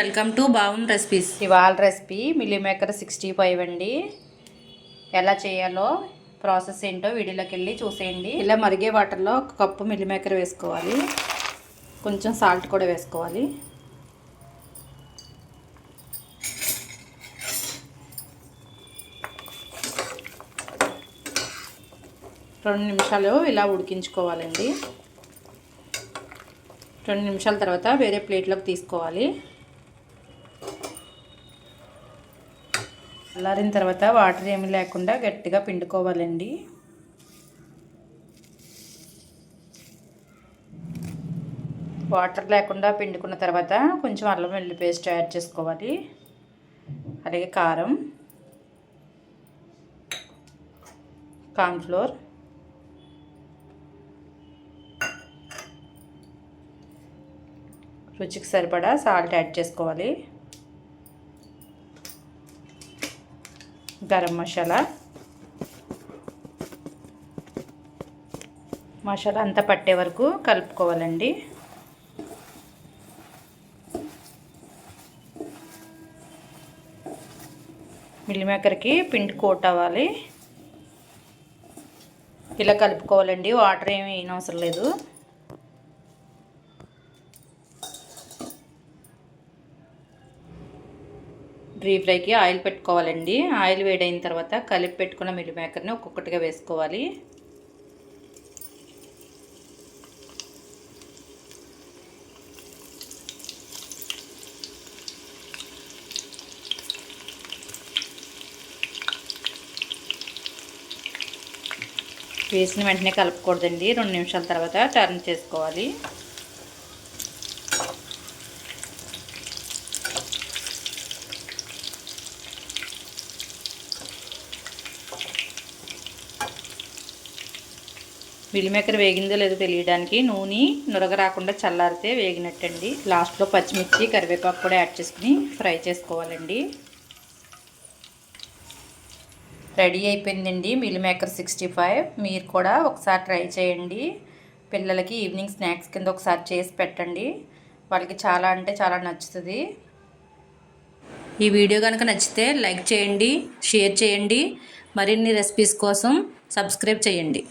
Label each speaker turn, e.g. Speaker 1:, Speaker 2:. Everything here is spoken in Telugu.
Speaker 1: వెల్కమ్ టు బావున్ రెసిపీస్.
Speaker 2: ఇవాళ రెసిపీ మిల్లీ మేకర్ 65 అండి. ఎలా చేయాలో ప్రాసెస్ ఏంటో వీడియోలోకి వెళ్ళి చూసేయండి. ఇలా మరిగే వాటర్లో 1 కప్పు మిల్లీ మేకర్ వేసుకోవాలి. కొంచెం సాల్ట్ కూడా వేసుకోవాలి. రెండు నిమిషాలు ఇలా ఉడికించుకోవాలండి. 2 నిమిషాల తర్వాత వేరే ప్లేట్లోకి తీసుకోవాలి. చల్లారిన తర్వాత వాటర్ ఏమీ లేకుండా గట్టిగా పిండుకోవాలండి. వాటర్ లేకుండా పిండుకున్న తర్వాత కొంచెం అల్లం వెల్లుల్లి పేస్ట్ యాడ్ చేసుకోవాలి. అలాగే కారం, కార్న్ఫ్లోర్, రుచికి సరిపడా సాల్ట్ యాడ్ చేసుకోవాలి. గరం మసాలా అంతా పట్టే వరకు కలుపుకోవాలండి. మిల్లీ మేకర్కి పిండి కోట్ అవ్వాలి. ఇలా కలుపుకోవాలండి. వాటర్ ఏమీ వేయనవసరం లేదు. డీప్ ఫ్రైకి ఆయిల్ పెట్టుకోవాలండి. ఆయిల్ వేడైన తర్వాత కలిపి పెట్టుకున్న మిల్లీ మేకర్ని ఒక్కొక్కటిగా వేసుకోవాలి. వేసిన వెంటనే కలుపుకూడదండి. 2 నిమిషాల తర్వాత టర్న్ చేసుకోవాలి. మిల్లీ మేకర్ వేగిందో లేదో తెలియడానికి నూనె నురగ రాకుండా చల్లారితే వేగినట్టండి. లాస్ట్లో పచ్చిమిర్చి, కరివేపాకు కూడా యాడ్ చేసుకుని ఫ్రై చేసుకోవాలండి. రెడీ అయిపోయిందండి మిల్లీ మేకర్ 65. మీరు కూడా ఒకసారి ట్రై చేయండి. పిల్లలకి ఈవినింగ్ స్నాక్స్ కింద ఒకసారి చేసి పెట్టండి. వాళ్ళకి చాలా అంటే చాలా నచ్చుతుంది.
Speaker 1: ఈ వీడియో కనుక నచ్చితే లైక్ చేయండి, షేర్ చేయండి. మరిన్ని రెసిపీస్ కోసం సబ్స్క్రైబ్ చేయండి.